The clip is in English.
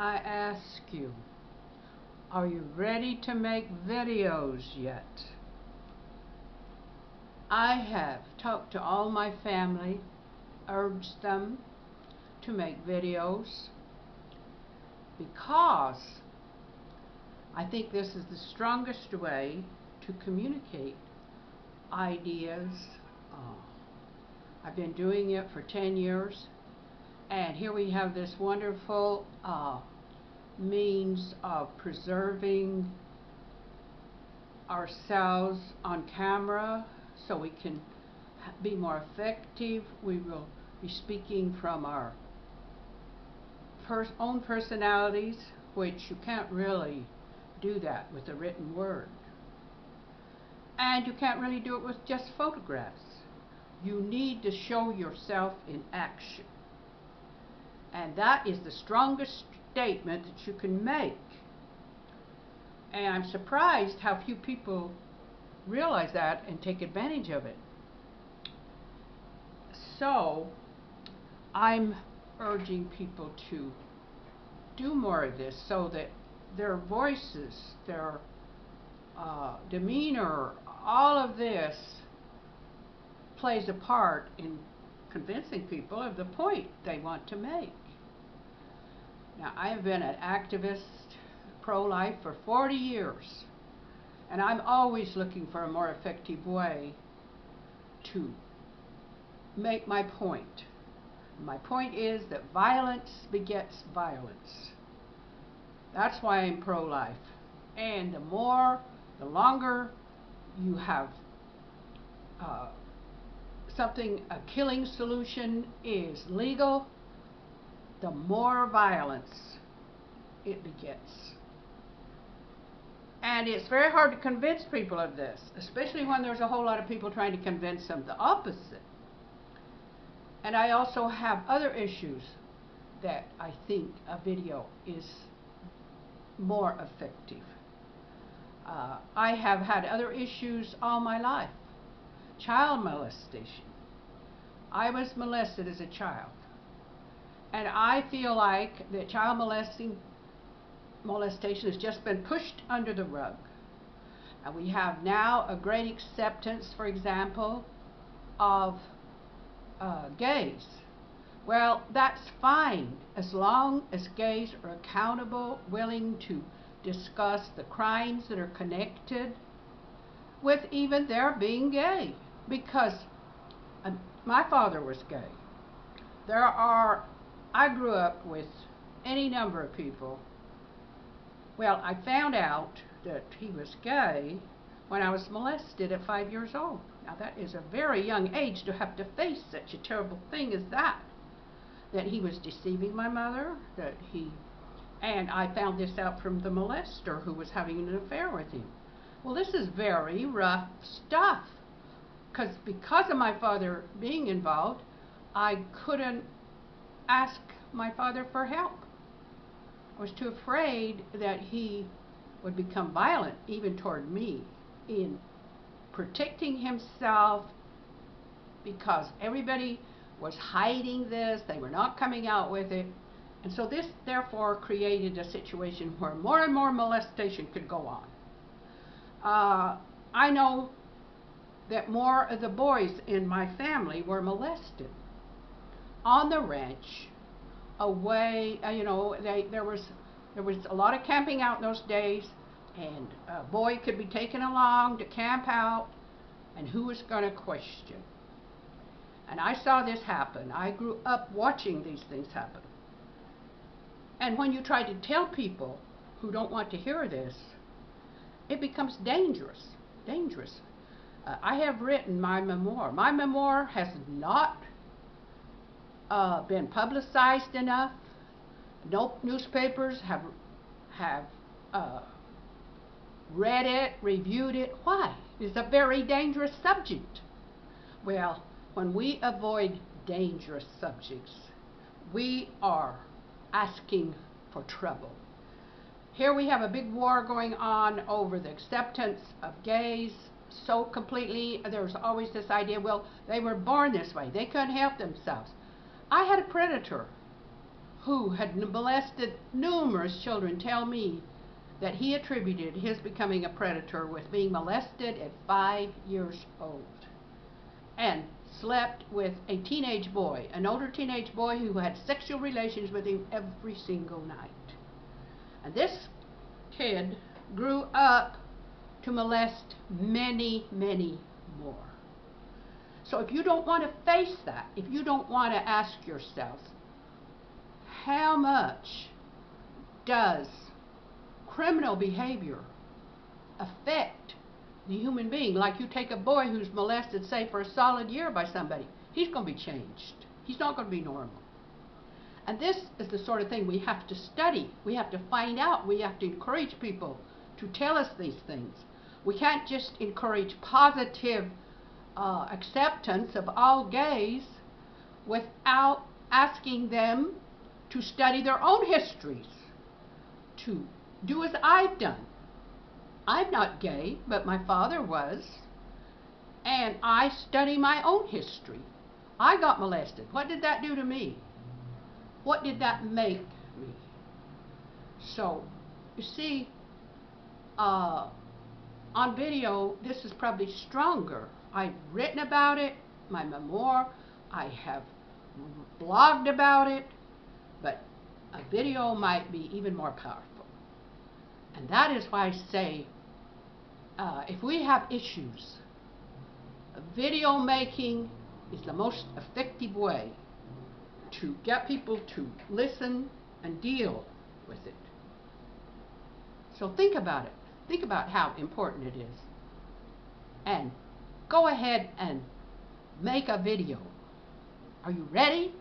I ask you, are you ready to make videos yet? I have talked to all my family, urged them to make videos because I think this is the strongest way to communicate ideas. I've been doing it for 10 years, and here we have this wonderful means of preserving ourselves on camera so we can be more effective. We will be speaking from our own personalities, which you can't really do that with a written word. And you can't really do it with just photographs. You need to show yourself in action. And that is the strongest statement that you can make. And I'm surprised how few people realize that and take advantage of it. So I'm urging people to do more of this so that their voices, their demeanor, all of this plays a part in convincing people of the point they want to make. Now, I have been an activist, pro-life, for 40 years, and I'm always looking for a more effective way to make my point. My point is that violence begets violence. That's why I'm pro-life. And the longer you have a killing solution is legal, the more violence it begets. And it's very hard to convince people of this, especially when there's a whole lot of people trying to convince them the opposite. And I also have other issues that I think a video is more effective. I have had other issues all my life. Child molestation. I was molested as a child. And I feel like that child molestation has just been pushed under the rug. And we have now a great acceptance, for example, of gays. Well, that's fine as long as gays are accountable, willing to discuss the crimes that are connected with even their being gay. Because my father was gay. I grew up with any number of people. Well, I found out that he was gay when I was molested at 5 years old. Now that is a very young age to have to face such a terrible thing as that he was deceiving my mother, and I found this out from the molester who was having an affair with him. Well, this is very rough stuff, because of my father being involved, I couldn't ask my father for help. I was too afraid that he would become violent, even toward me, in protecting himself, because everybody was hiding this, they were not coming out with it, and so this therefore created a situation where more and more molestation could go on. I know that more of the boys in my family were molested on the ranch, away, there was a lot of camping out in those days, and a boy could be taken along to camp out, and who was going to question? And I saw this happen. I grew up watching these things happen. And when you try to tell people who don't want to hear this, it becomes dangerous. I have written my memoir. My memoir has not been publicized enough. No newspapers have read it, reviewed it. Why? It's a very dangerous subject. Well, when we avoid dangerous subjects, we are asking for trouble. Here we have a big war going on over the acceptance of gays so completely. There's always this idea, well, they were born this way. They couldn't help themselves. I had a predator. who had molested numerous children tell me that he attributed his becoming a predator with being molested at 5 years old and slept with a teenage boy, an older teenage boy who had sexual relations with him every single night. And this kid grew up to molest many, many more. So if you don't want to face that, if you don't want to ask yourself, how much does criminal behavior affect the human being? Like you take a boy who's molested, say, for a solid year by somebody, he's going to be changed. He's not going to be normal. And this is the sort of thing we have to study. We have to find out. We have to encourage people to tell us these things. We can't just encourage positive acceptance of all gays without asking them to study their own histories, to do as I've done. I'm not gay, but my father was, and I study my own history. I got molested. What did that do to me? What did that make me? So, you see, on video, this is probably stronger. I've written about it, my memoir, I have blogged about it, but a video might be even more powerful. And that is why I say, if we have issues, video making is the most effective way to get people to listen and deal with it. So think about it. Think about how important it is. And go ahead and make a video. Are you ready?